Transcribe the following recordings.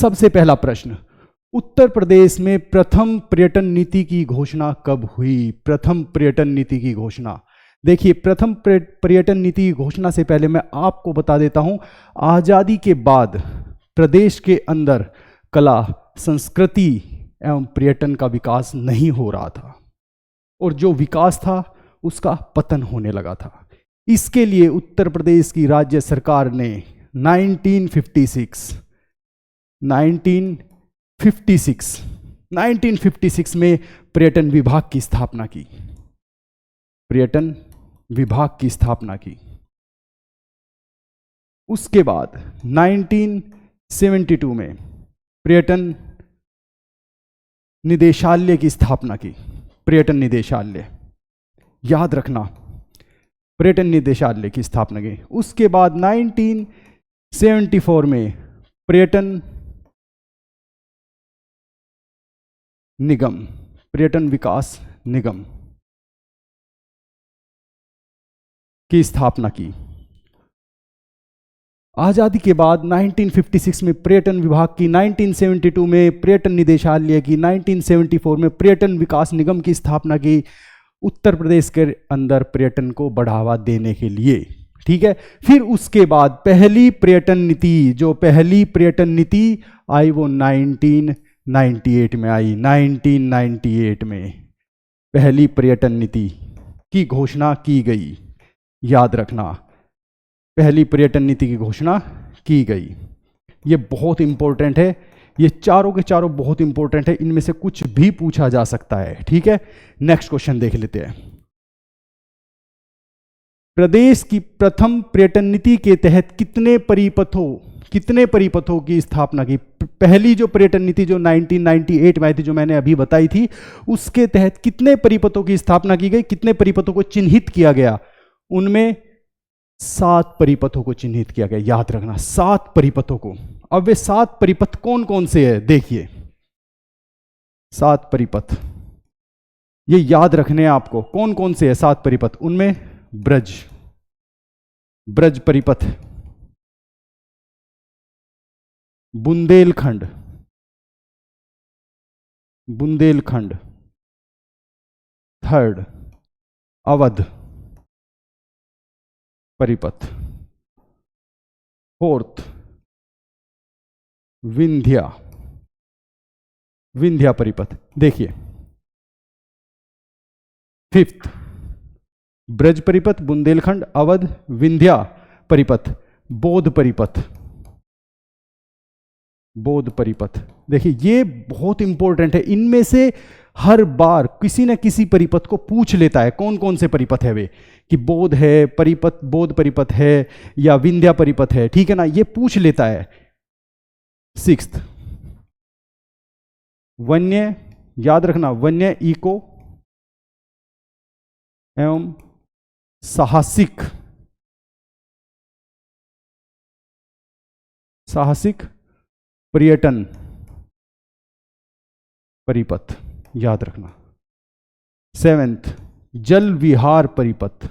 सबसे पहला प्रश्न, उत्तर प्रदेश में प्रथम पर्यटन नीति की घोषणा कब हुई? प्रथम पर्यटन नीति की घोषणा, देखिए प्रथम पर्यटन नीति की घोषणा से पहले मैं आपको बता देता हूं, आजादी के बाद प्रदेश के अंदर कला, संस्कृति एवं पर्यटन का विकास नहीं हो रहा था और जो विकास था उसका पतन होने लगा था। इसके लिए उत्तर प्रदेश की राज्य सरकार ने 1956 में पर्यटन विभाग की स्थापना की। पर्यटन विभाग की स्थापना की। उसके बाद 1972 में पर्यटन निदेशालय की स्थापना की। पर्यटन निदेशालय, याद रखना, पर्यटन निदेशालय की स्थापना की। उसके बाद 1974 में पर्यटन निगम, पर्यटन विकास निगम की स्थापना की। आजादी के बाद 1956 में पर्यटन विभाग की, 1972 में पर्यटन निदेशालय की, 1974 में पर्यटन विकास निगम की स्थापना की, उत्तर प्रदेश के अंदर पर्यटन को बढ़ावा देने के लिए। ठीक है, फिर उसके बाद पहली पर्यटन नीति आई वो 1998 में आई। 1998 में पहली पर्यटन नीति की घोषणा की गई, याद रखना, पहली पर्यटन नीति की घोषणा की गई। ये बहुत इंपॉर्टेंट है, ये चारों के चारों बहुत इंपॉर्टेंट है, इनमें से कुछ भी पूछा जा सकता है। ठीक है, नेक्स्ट क्वेश्चन देख लेते हैं। प्रदेश की प्रथम पर्यटन नीति के तहत कितने परिपथों की स्थापना की? पहली जो पर्यटन नीति जो 1998 में आई थी, जो मैंने अभी बताई थी, उसके तहत कितने परिपथों की स्थापना की गई, कितने परिपथों को चिन्हित किया गया? उनमें 7 परिपथों को चिन्हित किया गया, याद रखना, 7 परिपथों को। अब वे 7 परिपथ कौन कौन से हैं? देखिए 7 परिपथ, ये याद रखने हैं आपको, कौन कौन से हैं 7 परिपथ। उनमें ब्रज परिपथ, बुंदेलखंड, थर्ड अवध परिपथ, फोर्थ विंध्या परिपथ। देखिए फिफ्थ ब्रज परिपथ, बुंदेलखंड, अवध, विंध्या परिपथ, बोध परिपथ। देखिए ये बहुत इंपॉर्टेंट है, इनमें से हर बार किसी न किसी परिपथ को पूछ लेता है कौन कौन से परिपथ है वे, कि बोध है परिपथ, बोध परिपथ है या विंध्या परिपथ है। ठीक है ना, ये पूछ लेता है। 6th वन्य, याद रखना, वन्य, इको एवं साहसिक पर्यटन परिपथ, याद रखना। 7th जल विहार परिपथ।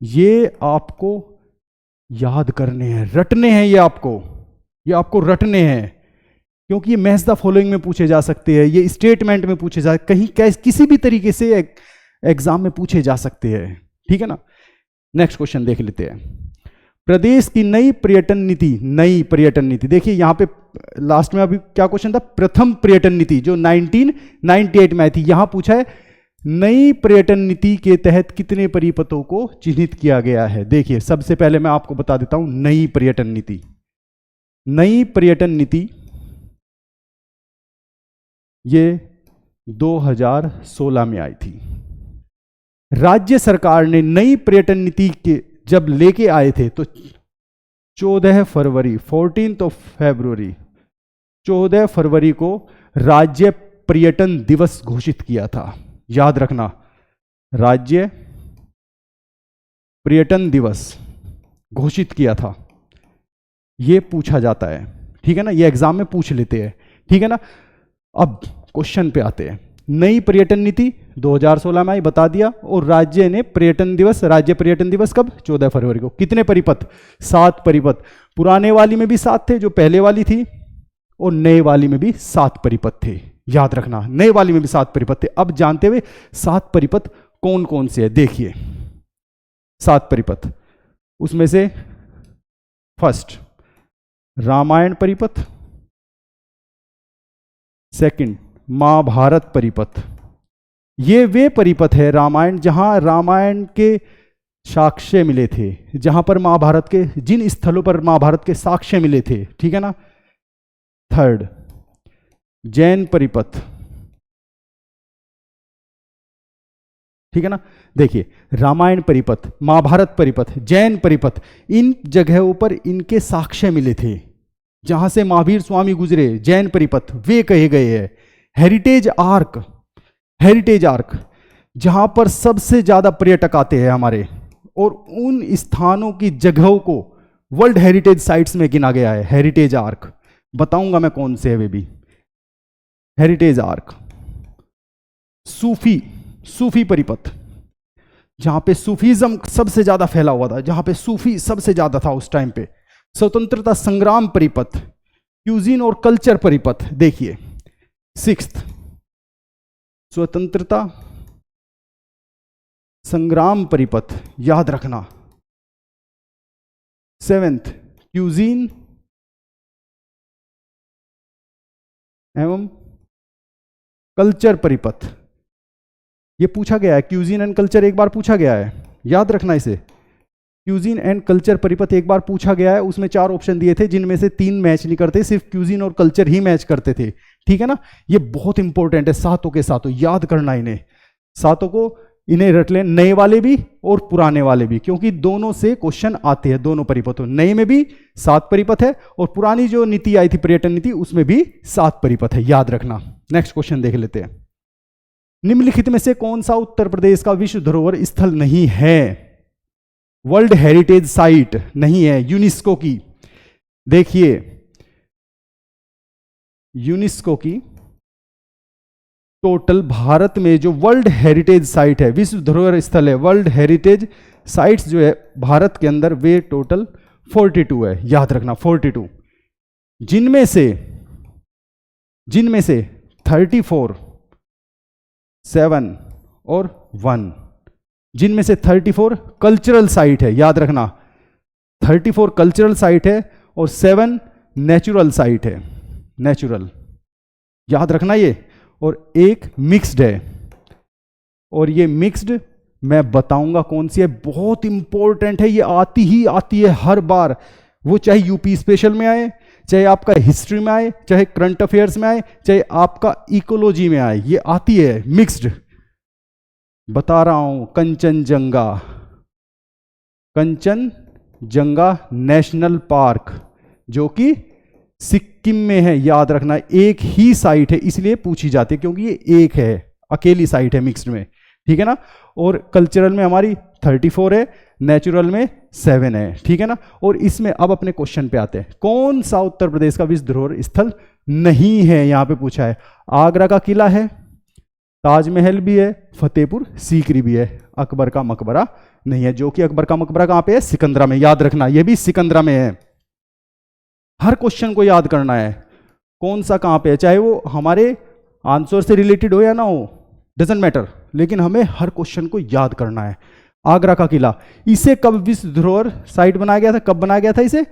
ये आपको याद करने हैं, रटने हैं, ये आपको रटने हैं, क्योंकि ये मैच द फॉलोइंग में पूछे जा सकते हैं, ये स्टेटमेंट में पूछे जा, कहीं किसी भी तरीके से एग्जाम में पूछे जा सकते हैं। ठीक है ना, नेक्स्ट क्वेश्चन देख लेते हैं। प्रदेश की नई पर्यटन नीति। देखिए यहां पे लास्ट में अभी क्या क्वेश्चन था? प्रथम पर्यटन नीति जो 1998 में आई थी, यहां पूछा है नई पर्यटन नीति के तहत कितने परिपथों को चिन्हित किया गया है। देखिए सबसे पहले मैं आपको बता देता हूं, नई पर्यटन नीति ये 2016 में आई थी। राज्य सरकार ने नई पर्यटन नीति के जब लेके आए थे तो 14 फरवरी को राज्य पर्यटन दिवस घोषित किया था। याद रखना, राज्य पर्यटन दिवस घोषित किया था। ये पूछा जाता है, ठीक है ना, ये एग्जाम में पूछ लेते हैं। ठीक है ना, अब क्वेश्चन पे आते हैं। नई पर्यटन नीति 2016 में आई, बता दिया, और राज्य पर्यटन दिवस कब? 14 फरवरी को। कितने परिपथ? 7 परिपथ। पुराने वाली में भी 7 थे जो पहले वाली थी, और नए वाली में भी 7 परिपथ थे। याद रखना, नए वाली में भी 7 परिपथ थे। अब जानते हुए 7 परिपथ कौन कौन से है, देखिए 7 परिपथ, उसमें से फर्स्ट रामायण परिपथ, सेकंड महाभारत परिपथ। ये वे परिपथ है रामायण, जहां रामायण के साक्ष्य मिले थे, जहां पर महाभारत के, जिन स्थलों पर महाभारत के साक्ष्य मिले थे, ठीक है ना। थर्ड जैन परिपथ, ठीक है ना। देखिए रामायण परिपथ, महाभारत परिपथ, जैन परिपथ, इन जगहों पर इनके साक्ष्य मिले थे, जहां से महावीर स्वामी गुजरे। जैन परिपथ वे कहे गए हैं। हेरिटेज आर्क, हेरिटेज आर्क जहां पर सबसे ज्यादा पर्यटक आते हैं हमारे, और उन स्थानों की जगहों को वर्ल्ड हेरिटेज साइट्स में गिना गया है। हेरिटेज आर्क बताऊंगा मैं कौन से है वे भी। हेरिटेज आर्क, सूफी परिपथ, जहां पे सूफीज्म सबसे ज्यादा फैला हुआ था, जहां पे सूफी सबसे ज्यादा था उस टाइम पे। स्वतंत्रता संग्राम परिपथ, क्यूजीन और कल्चर परिपथ। देखिए 6th स्वतंत्रता संग्राम परिपथ, याद रखना। 7th क्यूजीन एवं कल्चर परिपथ। ये पूछा गया है, क्यूजीन एंड कल्चर एक बार पूछा गया है, याद रखना इसे। क्यूजीन एंड कल्चर परिपथ एक बार पूछा गया है, उसमें 4 ऑप्शन दिए थे, जिनमें से 3 मैच नहीं करते, सिर्फ क्यूजीन और कल्चर ही मैच करते थे, ठीक है ना। ये बहुत इंपॉर्टेंट है, सातों के सातों याद करना इन्हें, सातों को इन्हें रट लें, नए वाले भी और पुराने वाले भी, क्योंकि दोनों से क्वेश्चन आते हैं, दोनों परिपथों। नए में भी 7 परिपथ है, और पुरानी जो नीति आई थी पर्यटन नीति, उसमें भी 7 परिपथ है, याद रखना। नेक्स्ट क्वेश्चन देख लेते हैं। निम्नलिखित में से कौन सा उत्तर प्रदेश का विश्व धरोहर स्थल नहीं है, वर्ल्ड हेरिटेज साइट नहीं है यूनेस्को की। देखिए यूनेस्को की टोटल भारत में जो वर्ल्ड हेरिटेज साइट है, विश्व धरोहर स्थल है, वर्ल्ड हेरिटेज साइट्स जो है भारत के अंदर, वे टोटल 42 है, याद रखना 42। जिनमें से 34, 7 और 1, जिनमें से 34 कल्चरल साइट है, याद रखना 34 कल्चरल साइट है, और 7 नेचुरल साइट है, नेचुरल, याद रखना ये। और 1 मिक्स्ड है, और ये मिक्स्ड मैं बताऊंगा कौन सी है, बहुत इंपॉर्टेंट है, ये आती ही आती है हर बार, वो चाहे यूपी स्पेशल में आए, चाहे आपका हिस्ट्री में आए, चाहे करंट अफेयर्स में आए, चाहे आपका इकोलॉजी में आए, ये आती है मिक्स्ड। बता रहा हूं, कंचनजंगा नेशनल पार्क, जो कि सिक्किम में है, याद रखना। एक ही साइट है, इसलिए पूछी जाती है, क्योंकि ये एक है, अकेली साइट है मिक्स्ड में, ठीक है ना। और कल्चरल में हमारी 34 है, नेचुरल में 7 है, ठीक है ना। और इसमें अब अपने क्वेश्चन पे आते हैं, कौन सा उत्तर प्रदेश का विश्व धरोहर स्थल नहीं है, यहां पे पूछा है। आगरा का किला है, ताजमहल भी है, फतेहपुर सीकरी भी है, अकबर का मकबरा नहीं है, जो कि अकबर का मकबरा कहां पे है, सिकंदरा में, याद रखना, यह भी सिकंदरा में है। हर क्वेश्चन को याद करना है, कौन सा कहां पे है, चाहे वो हमारे आंसर से रिलेटेड हो या ना हो, डजंट मैटर, लेकिन हमें हर क्वेश्चन को याद करना है। आगरा का किला, इसे कब विश्व धरोहर साइट बनाया गया था, कब बनाया गया था इसे,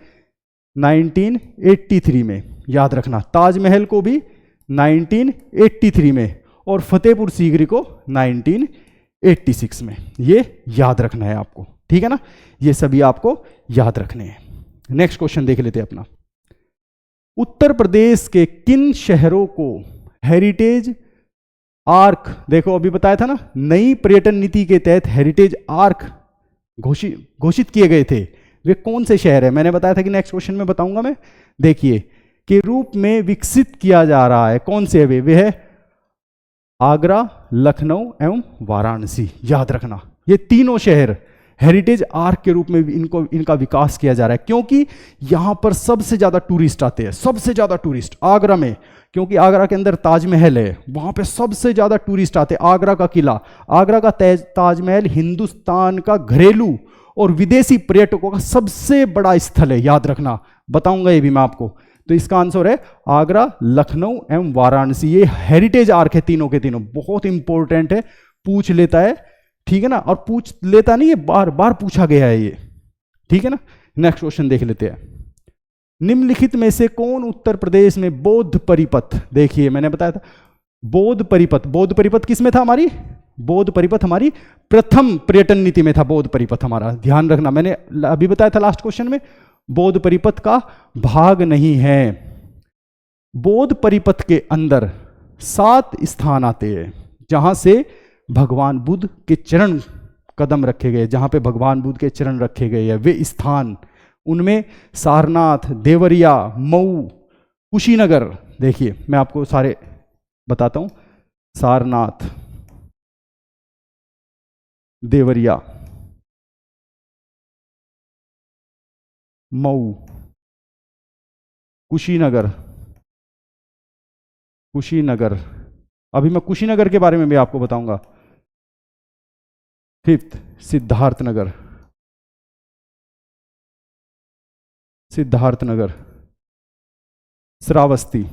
1983 में, याद रखना। ताजमहल को भी 1983 में, और फतेहपुर सीकरी को 1986 में, ये याद रखना है आपको, ठीक है ना। ये सभी आपको याद रखने हैं। नेक्स्ट क्वेश्चन देख लेते हैं अपना। उत्तर प्रदेश के किन शहरों को हेरिटेज आर्क, देखो अभी बताया था ना, नई पर्यटन नीति के तहत हेरिटेज आर्क घोषित किए गए थे, वे कौन से शहर है, मैंने बताया था कि नेक्स्ट क्वेश्चन में बताऊंगा मैं। देखिए के रूप में विकसित किया जा रहा है, कौन से है वे है आगरा, लखनऊ एवं वाराणसी, याद रखना। ये तीनों शहर हेरिटेज आर्क के रूप में इनका विकास किया जा रहा है, क्योंकि यहां पर सबसे ज्यादा टूरिस्ट आते हैं, सबसे ज्यादा टूरिस्ट आगरा में, क्योंकि आगरा के अंदर ताजमहल है, वहां पे सबसे ज्यादा टूरिस्ट आते हैं। आगरा का किला, आगरा का ताजमहल हिंदुस्तान का घरेलू और विदेशी पर्यटकों का सबसे बड़ा स्थल है, याद रखना। बताऊंगा ये भी मैं आपको। तो इसका आंसर है आगरा, लखनऊ एवं वाराणसी। ये हेरिटेज आर्क है तीनों के तीनों, बहुत इंपॉर्टेंट है, पूछ लेता है, ठीक है ना। और पूछ लेता नहीं, ये बार बार पूछा गया है ये, ठीक है ना। नेक्स्ट क्वेश्चन देख लेते हैं। निम्नलिखित में से कौन उत्तर प्रदेश में बौद्ध परिपथ, देखिए मैंने बताया था बौद्ध परिपथ, बौद्ध परिपथ किस में था हमारी, बौद्ध परिपथ हमारी प्रथम पर्यटन नीति में था, बौद्ध परिपथ हमारा, ध्यान रखना, मैंने अभी बताया था लास्ट क्वेश्चन में, बौद्ध परिपथ का भाग नहीं है। बौद्ध परिपथ के अंदर 7 स्थान आते हैं जहां से भगवान बुद्ध के चरण कदम रखे गए, जहां पे भगवान बुद्ध के चरण रखे गए हैं वे स्थान, उनमें सारनाथ, देवरिया, मऊ, कुशीनगर। देखिए मैं आपको सारे बताता हूं, सारनाथ, देवरिया, मऊ, कुशीनगर, कुशीनगर, अभी मैं कुशीनगर के बारे में भी आपको बताऊंगा। 5th Siddharthnagar, Siddharthnagar, Shravasti,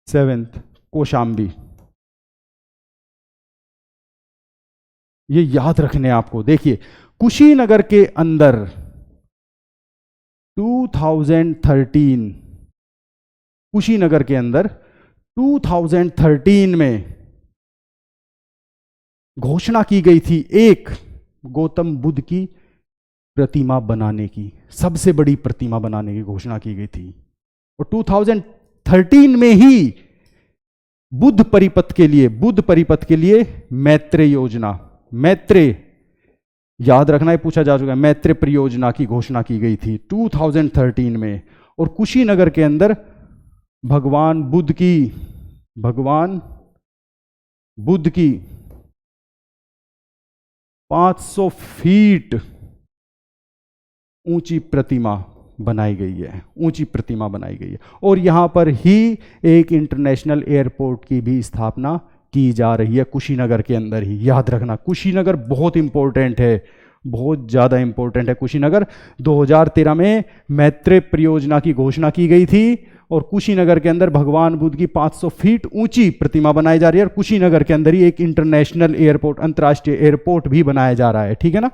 7th Kaushambi. ये याद रखने आपको। देखिए कुशीनगर के अंदर 2013, कुशीनगर के अंदर 2013 में घोषणा की गई थी एक गौतम बुद्ध की प्रतिमा बनाने की, सबसे बड़ी प्रतिमा बनाने की घोषणा की गई थी। और 2013 में ही बुद्ध परिपथ के लिए, बुद्ध परिपथ के लिए मैत्रेय योजना, मैत्रेय याद रखना, है पूछा जा चुका है, मैत्रेय परियोजना की घोषणा की गई थी 2013 में। और कुशीनगर के अंदर भगवान बुद्ध की 500 फीट ऊंची प्रतिमा बनाई गई है, ऊंची प्रतिमा बनाई गई है। और यहां पर ही एक इंटरनेशनल एयरपोर्ट की भी स्थापना की जा रही है, कुशीनगर के अंदर ही। याद रखना कुशीनगर बहुत इंपॉर्टेंट है, बहुत ज़्यादा इंपॉर्टेंट है कुशीनगर। 2013 में मैत्रेय परियोजना की घोषणा की गई थी और कुशीनगर के अंदर भगवान बुद्ध की 500 फीट ऊंची प्रतिमा बनाई जा रही है। और कुशीनगर के अंदर ही एक इंटरनेशनल एयरपोर्ट, अंतर्राष्ट्रीय एयरपोर्ट भी बनाया जा रहा है, ठीक है ना।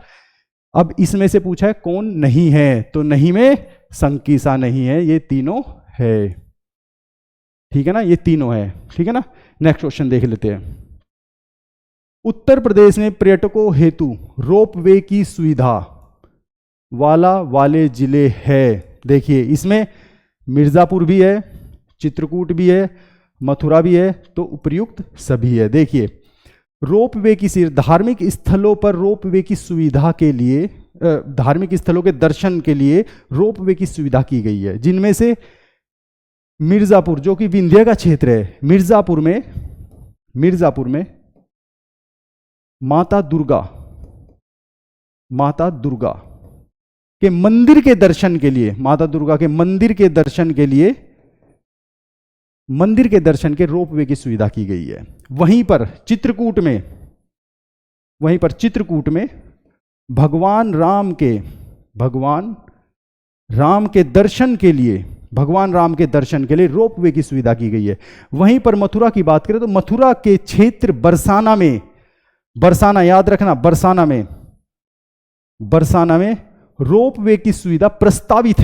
अब इसमें से पूछा है कौन नहीं है, तो नहीं में संकीसा नहीं है, ये तीनों है, ठीक है ना, ये तीनों है, ठीक है ना। नेक्स्ट क्वेश्चन देख लेते हैं। उत्तर प्रदेश में पर्यटकों हेतु रोपवे की सुविधा वाले जिले है। देखिए इसमें मिर्जापुर भी है, चित्रकूट भी है, मथुरा भी है, तो उपर्युक्त सभी है। देखिए रोपवे की धार्मिक स्थलों पर रोपवे की सुविधा के लिए, धार्मिक स्थलों के दर्शन के लिए रोपवे की सुविधा की गई है, जिनमें से मिर्जापुर जो कि विंध्य का क्षेत्र है, मिर्जापुर में माता दुर्गा के मंदिर के दर्शन के लिए, माता दुर्गा के मंदिर के दर्शन के लिए, मंदिर के दर्शन के रोपवे की सुविधा की गई है। वहीं पर चित्रकूट में भगवान राम के दर्शन के लिए, भगवान राम के दर्शन के लिए रोपवे की सुविधा की गई है। वहीं पर मथुरा की बात करें तो मथुरा के क्षेत्र बरसाना याद रखना, बरसाना में रोपवे की सुविधा प्रस्तावित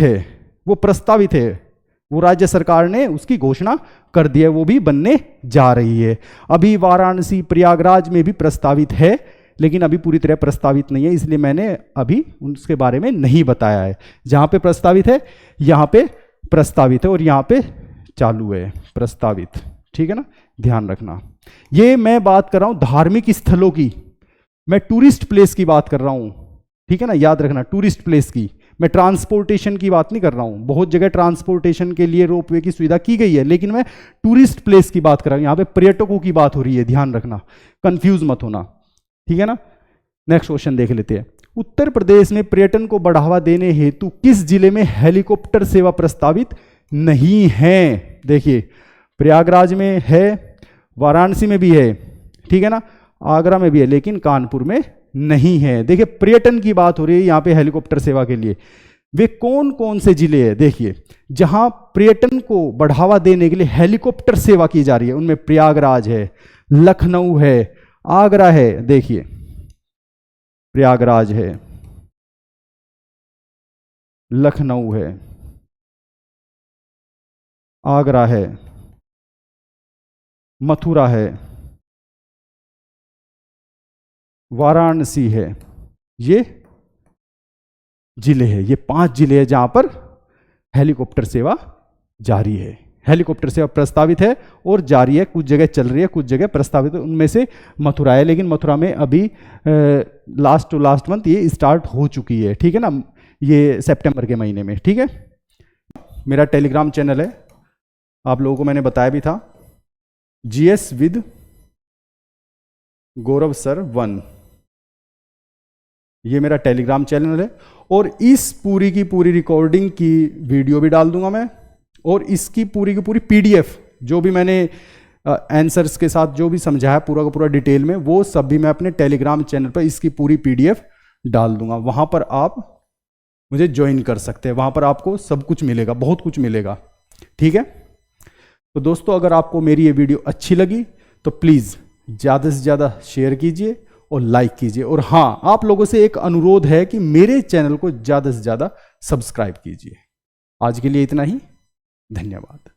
है, वो राज्य सरकार ने उसकी घोषणा कर दी है, वो भी बनने जा रही है। अभी वाराणसी, प्रयागराज में भी प्रस्तावित है, लेकिन अभी पूरी तरह प्रस्तावित नहीं है, इसलिए मैंने अभी उसके बारे में नहीं बताया है। जहां पे प्रस्तावित है यहां पे प्रस्तावित है और यहां पे चालू है प्रस्तावित, ठीक है ना, ध्यान रखना। ये मैं बात कर रहा हूं धार्मिक स्थलों की, मैं टूरिस्ट प्लेस की बात कर रहा हूं, ठीक है ना, याद रखना टूरिस्ट प्लेस की, मैं ट्रांसपोर्टेशन की बात नहीं कर रहा हूं। बहुत जगह ट्रांसपोर्टेशन के लिए रोपवे की सुविधा की गई है, लेकिन मैं टूरिस्ट प्लेस की बात कर रहा हूं, यहां पे पर्यटकों की बात हो रही है, ध्यान रखना, कंफ्यूज मत होना, ठीक है ना। नेक्स्ट क्वेश्चन देख लेते हैं। उत्तर प्रदेश में पर्यटन को बढ़ावा देने हेतु किस जिले में हेलीकॉप्टर सेवा प्रस्तावित नहीं है? देखिए प्रयागराज में है, वाराणसी में भी है, ठीक है ना, आगरा में भी है, लेकिन कानपुर में नहीं है। देखिए पर्यटन की बात हो रही है यहां पे हेलीकॉप्टर सेवा के लिए। वे कौन कौन से जिले हैं, देखिए जहां पर्यटन को बढ़ावा देने के लिए हेलीकॉप्टर सेवा की जा रही है, उनमें प्रयागराज है, लखनऊ है, आगरा है। देखिए प्रयागराज है, लखनऊ है, आगरा है, मथुरा है, वाराणसी है। ये जिले हैं, ये 5 जिले हैं जहां पर हेलीकॉप्टर सेवा जारी है। हेलीकॉप्टर सेवा प्रस्तावित है और जारी है, कुछ जगह चल रही है, कुछ जगह प्रस्तावित है। उनमें से मथुरा है, लेकिन मथुरा में अभी लास्ट टू लास्ट मंथ ये स्टार्ट हो चुकी है, ठीक है ना, ये सितंबर के महीने में, ठीक है। मेरा टेलीग्राम चैनल है, आप लोगों को मैंने बताया भी था, GS विद गौरव सर 1, ये मेरा टेलीग्राम चैनल है। और इस पूरी की पूरी रिकॉर्डिंग की वीडियो भी डाल दूंगा मैं, और इसकी पूरी की पूरी PDF जो भी मैंने आंसर्स के साथ जो भी समझाया पूरा का पूरा डिटेल में, वो सब भी मैं अपने टेलीग्राम चैनल पर इसकी पूरी PDF डाल दूंगा। वहां पर आप मुझे ज्वाइन कर सकते हैं, वहां पर आपको सब कुछ मिलेगा, बहुत कुछ मिलेगा, ठीक है। तो दोस्तों अगर आपको मेरी ये वीडियो अच्छी लगी तो प्लीज़ ज़्यादा से ज़्यादा शेयर कीजिए और लाइक कीजिए। और हाँ, आप लोगों से एक अनुरोध है कि मेरे चैनल को ज़्यादा से ज़्यादा सब्सक्राइब कीजिए। आज के लिए इतना ही, धन्यवाद।